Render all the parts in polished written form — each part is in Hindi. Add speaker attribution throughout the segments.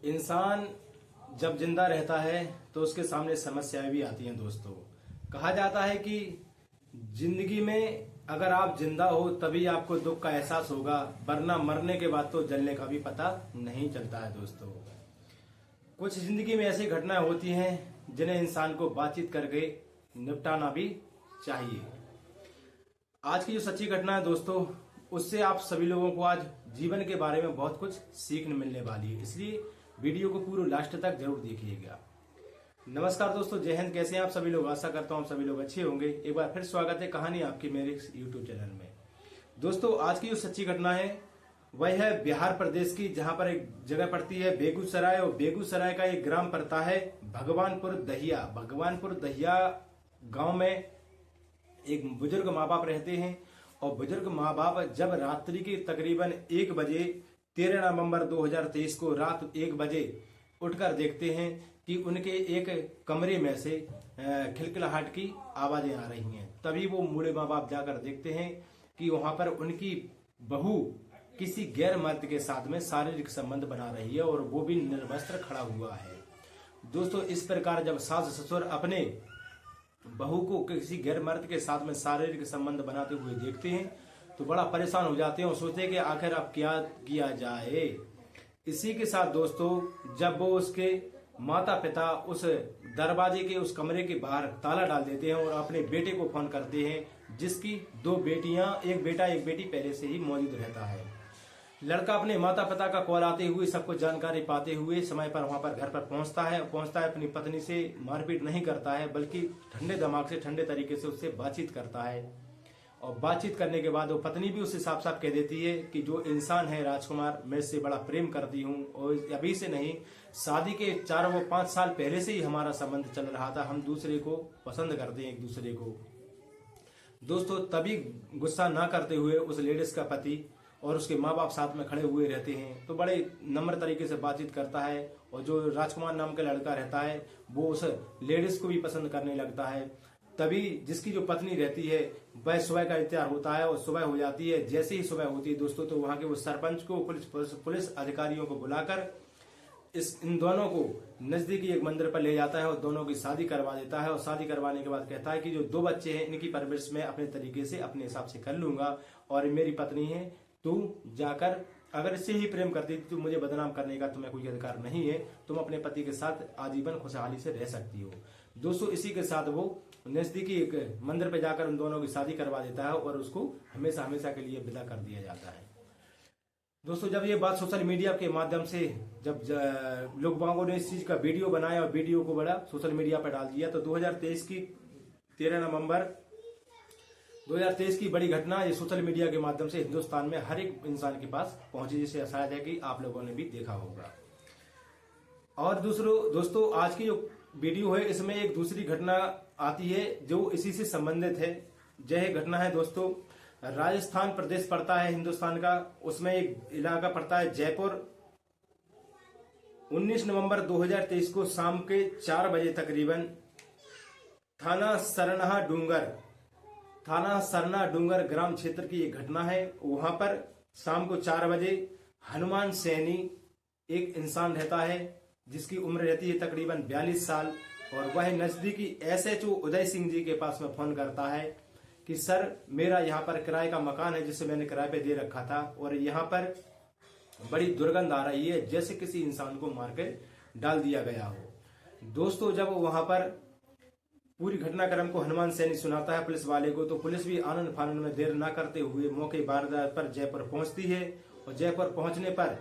Speaker 1: इंसान जब जिंदा रहता है तो उसके सामने समस्याएं भी आती हैं दोस्तों। कहा जाता है कि जिंदगी में अगर आप जिंदा हो तभी आपको दुख का एहसास होगा, वरना मरने के बाद तो जलने का भी पता नहीं चलता है दोस्तों। कुछ जिंदगी में ऐसी घटनाएं होती हैं जिन्हें इंसान को बातचीत करके निपटाना भी चाहिए। आज की जो सच्ची घटना है दोस्तों, उससे आप सभी लोगों को आज जीवन के बारे में बहुत कुछ सीखने मिलने वाली है, इसलिए वीडियो को पूरे लास्ट तक जरूर देखिएगा। नमस्कार दोस्तों, जय हिंद। कैसे हैं आप सभी लोग? आशा करता हूं आप सभी लोग अच्छे होंगे। एक बार फिर स्वागत है कहानी आपकी मेरे यूट्यूब चैनल में। दोस्तों, आज की जो सच्ची घटना है वह है बिहार प्रदेश की, जहां पर एक जगह पड़ती है बेगूसराय, और बेगूसराय का एक ग्राम पड़ता है भगवानपुर दहिया। भगवानपुर दहिया गांव में एक बुजुर्ग माँ बाप रहते हैं, और बुजुर्ग माँ बाप जब रात्रि के तकरीबन 1 बजे 13 नवंबर 2023 को रात 1 बजे उठकर देखते हैं कि उनके एक कमरे में से खिलखिलाहट की आवाजें आ रही हैं। तभी वो बूढ़े माँ बाप जाकर देखते हैं कि वहां पर उनकी बहू किसी गैर मर्द के साथ में शारीरिक संबंध बना रही है, और वो भी निर्वस्त्र खड़ा हुआ है। दोस्तों, इस प्रकार जब सास ससुर अपने बहू को किसी गैर मर्द के साथ में शारीरिक संबंध बनाते हुए देखते हैं तो बड़ा परेशान हो जाते हैं और सोचते हैं कि आखिर अब क्या किया जाए। इसी के साथ दोस्तों, जब वो उसके माता पिता उस दरवाजे के उस कमरे के बाहर ताला डाल देते हैं और अपने बेटे को फोन करते हैं, जिसकी 2 बेटियां, एक बेटा एक बेटी पहले से ही मौजूद रहता है। लड़का अपने माता पिता का कॉल आते हुए सब कुछ जानकारी पाते हुए समय पर वहां पर घर पर पहुंचता है। अपनी पत्नी से मारपीट नहीं करता है, बल्कि ठंडे दिमाग से ठंडे तरीके से उससे बातचीत करता है। और बातचीत करने के बाद वो पत्नी भी उससे साफ साफ कह देती है कि जो इंसान है राजकुमार, मैं इससे बड़ा प्रेम करती हूँ, और अभी से नहीं, शादी के 4 व 5 साल पहले से ही हमारा संबंध चल रहा था। हम दूसरे को पसंद करते हैं, एक दूसरे को। दोस्तों, तभी गुस्सा ना करते हुए उस लेडीज का पति और उसके माँ बाप साथ में खड़े हुए रहते हैं, तो बड़े नम्र तरीके से बातचीत करता है। और जो राजकुमार नाम का लड़का रहता है वो उस लेडीज को भी पसंद करने लगता है। तभी जिसकी जो पत्नी रहती है वह सुबह का इंतजार होता है, और सुबह हो जाती है। जैसे ही सुबह होती है दोस्तों, तो वहां के वो सरपंच को, पुलिस अधिकारियों को बुलाकर इन दोनों को नजदीकी एक मंदिर पर ले जाता है और दोनों की शादी करवा देता है। और शादी करवाने के बाद कहता है कि जो 2 बच्चे हैं इनकी परवरिश मैं अपने तरीके से अपने हिसाब से कर लूंगा, और मेरी पत्नी है, तू जाकर अगर इससे ही प्रेम करती थी तो मुझे बदनाम करने का तुम्हें कोई अधिकार नहीं है। तुम अपने पति के साथ आजीवन खुशहाली से रह सकती हो। दोस्तों, इसी के साथ वो नजदीकी एक मंदिर पे जाकर उन दोनों की शादी करवा देता है, और उसको हमेशा हमेशा के लिए विदा कर दिया जाता है। दोस्तों, जब ये बात सोशल मीडिया के माध्यम से जब लोगों ने इस चीज का वीडियो बनाया और वीडियो को बड़ा सोशल मीडिया पर डाल दिया, तो 2023 की 13 नवंबर 2023 की बड़ी घटना ये सोशल मीडिया के माध्यम से हिंदुस्तान में हर एक इंसान के पास पहुंची, जिसे शायद है कि आप लोगों ने भी देखा होगा। और दोस्तों, आज की जो वीडियो है इसमें एक दूसरी घटना आती है जो इसी से संबंधित है। यह घटना है दोस्तों, राजस्थान प्रदेश पड़ता है हिंदुस्तान का, उसमें एक इलाका पड़ता है जयपुर। 19 नवंबर 2023 को शाम के 4 बजे तकरीबन थाना सरना डूंगर ग्राम क्षेत्र की एक घटना है। वहां पर शाम को 4 बजे हनुमान सैनी एक इंसान रहता है, जिसकी उम्र रहती है तकरीबन 42 साल, और वह नजदीकी SHO उदय सिंह जी के पास में फोन करता है कि सर, मेरा यहाँ पर किराए का मकान है जिसे मैंने किराए पे दे रखा था, और यहाँ पर बड़ी दुर्गंध आ रही है, जैसे किसी इंसान को मार के डाल दिया गया हो। दोस्तों, जब वहां पर पूरी घटनाक्रम को हनुमान सैनी सुनाता है पुलिस वाले को, तो पुलिस भी आनंद फानन में देर न करते हुए मौके वारदात पर जयपुर पहुंचती है। और जयपुर पहुंचने पर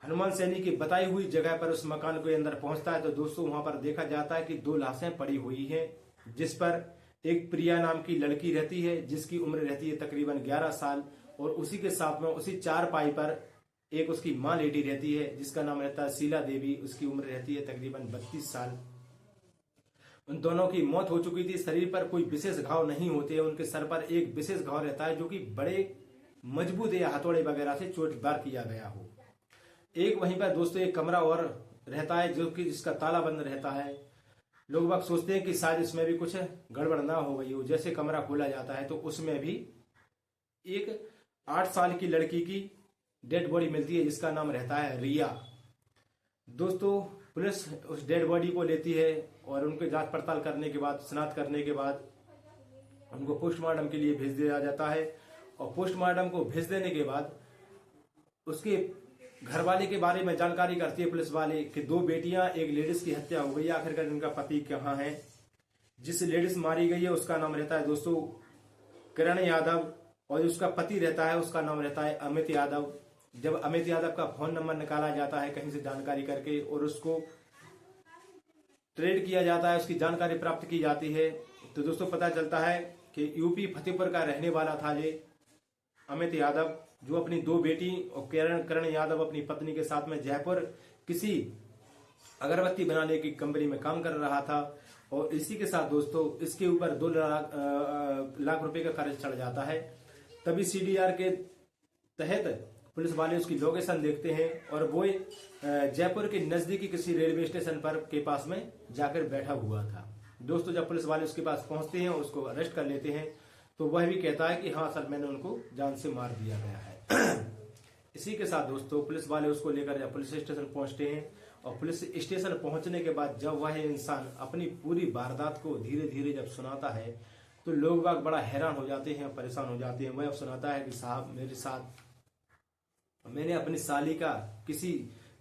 Speaker 1: हनुमान सैनी की बताई हुई जगह पर उस मकान के अंदर पहुंचता है, तो दोस्तों वहां पर देखा जाता है कि 2 लाशें पड़ी हुई हैं, जिस पर एक प्रिया नाम की लड़की रहती है जिसकी उम्र रहती है तकरीबन 11 साल, और उसी के साथ में उसी 4 पाई पर एक उसकी मां लेटी रहती है जिसका नाम रहता है शीला देवी, उसकी उम्र रहती है तकरीबन 32 साल। उन दोनों की मौत हो चुकी थी। शरीर पर कोई विशेष घाव नहीं होते हैं, उनके सर पर एक विशेष घाव रहता है जो कि बड़े मजबूत या हथौड़े वगैरह से चोटदार किया गया हो। एक वहीं पर दोस्तों एक कमरा और रहता है जो कि जिसका ताला बंद रहता है। लोग बाग सोचते हैं कि शायद इसमें भी कुछ गड़बड़ ना हो गई हो। जैसे कमरा खोला जाता है तो उसमें भी एक 8 साल की लड़की की डेड बॉडी मिलती है जिसका नाम रहता है रिया। दोस्तों पुलिस उस डेड बॉडी को लेती है और उनके जांच पड़ताल करने के बाद, शिनाख्त करने के बाद उनको पोस्टमार्टम के लिए भेज दिया जाता है। और पोस्टमार्टम को भेज देने के बाद उसके घर वाले के बारे में जानकारी करती है पुलिस वाले कि 2 बेटियां, एक लेडीज की हत्या हो गई। आखिरकार इनका पति कहाँ है। जिस लेडीज मारी गई है उसका नाम रहता है दोस्तों किरण यादव, और उसका पति रहता है उसका नाम रहता है अमित यादव। जब अमित यादव का फोन नंबर निकाला जाता है कहीं से जानकारी करके और उसको ट्रेड किया जाता है, उसकी जानकारी प्राप्त की जाती है, तो दोस्तों पता चलता है कि यूपी फतेहपुर का रहने वाला था ये अमित यादव, जो अपनी 2 बेटी और करण यादव अपनी पत्नी के साथ में जयपुर किसी अगरबत्ती बनाने की कंपनी में काम कर रहा था। और इसी के साथ दोस्तों इसके ऊपर 2 लाख रुपए का कर्ज चढ़ जाता है। तभी सीडीआर के तहत पुलिस वाले उसकी लोकेशन देखते हैं और वो जयपुर के नजदीकी किसी रेलवे स्टेशन पर के पास में जाकर बैठा हुआ था। दोस्तों जब पुलिस वाले उसके पास पहुंचते हैं, उसको अरेस्ट कर लेते हैं, तो वह भी कहता है कि हाँ सर, मैंने उनको जान से मार दिया गया है। इसी के साथ दोस्तों पुलिस वाले उसको लेकर जब पुलिस स्टेशन पहुंचते हैं, और पुलिस स्टेशन पहुंचने के बाद जब वह इंसान अपनी पूरी वारदात को धीरे धीरे जब सुनाता है, तो लोग बाग बड़ा हैरान हो जाते हैं, परेशान हो जाते हैं। वह अब सुनाता है कि साहब, मेरे साथ मैंने अपनी साली का किसी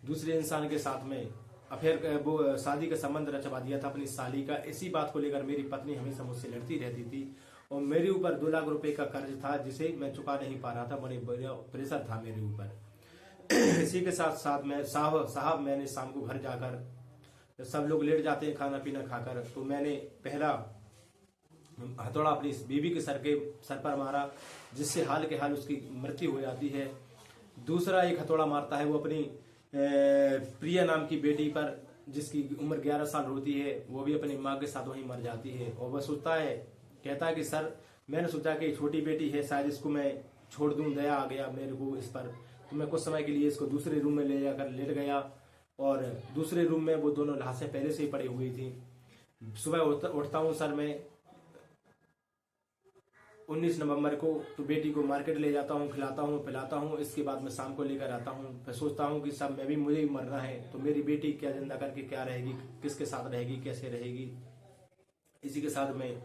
Speaker 1: दूसरे इंसान के साथ में अफेयर, वो शादी का संबंध रचवा दिया था अपनी साली का। इसी बात को लेकर मेरी पत्नी हमेशा मुझसे लड़ती रहती थी और मेरे ऊपर 2 लाख रुपए का कर्ज था जिसे मैं चुका नहीं पा रहा था। बड़े बड़ा प्रेशर था मेरे ऊपर। इसी के साथ साथ मैं साहब मैंने शाम को घर जाकर, सब लोग लेट जाते हैं खाना पीना खाकर, तो मैंने पहला हथौड़ा अपनी बीवी के सर पर मारा, जिससे हाल के हाल उसकी मृत्यु हो जाती है। दूसरा एक हथौड़ा मारता है वो अपनी प्रिया नाम की बेटी पर, जिसकी उम्र 11 साल होती है। वो भी अपनी माँ के साथ वहीं मर जाती है। और वह सोचता है, कहता है कि सर, मैंने सोचा कि छोटी बेटी है, शायद इसको मैं छोड़ दूं, दया आ गया मेरे को इस पर, तो मैं कुछ समय के लिए इसको दूसरे रूम में ले जाकर लेट गया। और दूसरे रूम में वो दोनों लाशें पहले से ही पड़ी हुई थी। सुबह उठता हूँ सर मैं 19 नवंबर को, तो बेटी को मार्केट ले जाता हूँ, खिलाता हूँ, पिलाता हूँ। इसके बाद मैं शाम को लेकर आता हूँ। फिर सोचता हूँ कि सब मुझे ही मरना है, तो मेरी बेटी क्या जिंदा करके क्या रहेगी, किसके साथ रहेगी, कैसे रहेगी। इसी के साथ में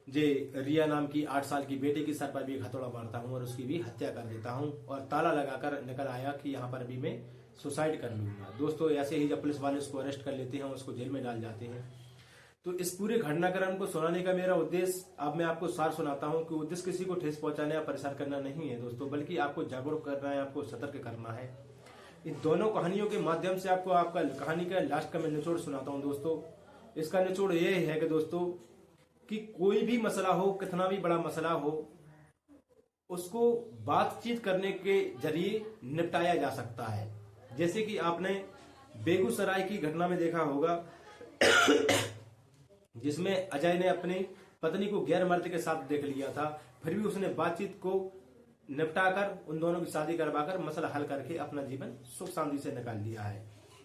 Speaker 1: रिया नाम की 8 साल की बेटी की सर पर भी हथौड़ा मारता हूँ और उसकी भी हत्या कर देता हूँ। और ताला लगाकर निकल आया कि यहाँ पर भी मैं सुसाइड कर लूंगा। दोस्तों ऐसे ही जब पुलिस वाले उसको अरेस्ट कर लेते हैं, उसको जेल में डाल जाते हैं। तो इस पूरे घटनाक्रम को सुनाने का मेरा उद्देश्य, अब मैं आपको सार सुनाता हूं कि उद्देश्य किसी को ठेस पहुंचाने या परेशान करना नहीं है दोस्तों, बल्कि आपको जागरूक करना है, आपको सतर्क करना है। इन दोनों कहानियों के माध्यम से आपको आपका कहानी का लास्ट का मैं निचोड़ सुनाता हूं दोस्तों। इसका निचोड़ ये है कि दोस्तों कि कोई भी मसला हो, कितना भी बड़ा मसला हो, उसको बातचीत करने के जरिए निपटाया जा सकता है। जैसे कि आपने बेगूसराय की घटना में देखा होगा, जिसमें अजय ने अपनी पत्नी को गैर मर्द के साथ देख लिया था, फिर भी उसने बातचीत को निपटाकर उन दोनों की शादी करवाकर मसला हल करके अपना जीवन सुख शांति से निकाल लिया है।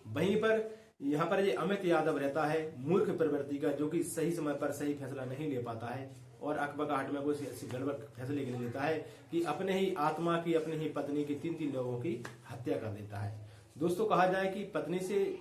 Speaker 1: वहीं पर यहाँ पर ये अमित यादव रहता है मूर्ख प्रवृत्ति का, जो कि सही समय पर सही फैसला नहीं ले पाता है और अकबकाहट में वो ऐसी गड़बड़ फैसले ले लेता है कि अपने ही आत्मा की, अपने ही पत्नी की 3 लोगों की हत्या कर देता है। दोस्तों कहा जाए कि पत्नी से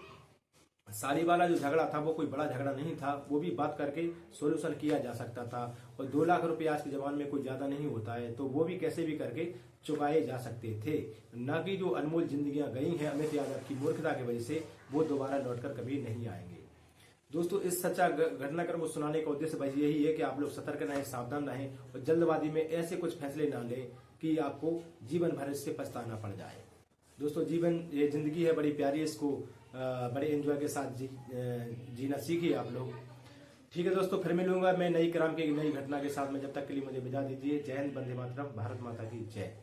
Speaker 1: साली वाला जो झगड़ा था वो कोई बड़ा झगड़ा नहीं था, वो भी बात करके सॉल्यूशन किया जा सकता था। और 2 लाख रुपए आज के जमाने में कोई ज्यादा नहीं होता है, तो वो भी कैसे भी करके चुकाए जा सकते थे। न कि जो अनमोल जिंदगियां गई हैं अमित यादव की मूर्खता की वजह से, वो दोबारा लौटकर कभी नहीं आएंगे। दोस्तों इस सच्चा घटनाक्रम को सुनाने का उद्देश्य बस यही है कि आप लोग सतर्क रहें, सावधान रहें और जल्दबाजी में ऐसे कुछ फैसले ना लें कि आपको जीवन भर इससे पछताना पड़ जाए। दोस्तों ये जिंदगी है बड़ी प्यारी, इसको बड़े एंजॉय के साथ जीना सीखिए आप लोग। ठीक है दोस्तों, फिर मिलूंगा मैं नई क्राइम की नई घटना के साथ में। जब तक के लिए मुझे विदा दीजिए। जय हिंद, वंदे मातरम, भारत माता की जय।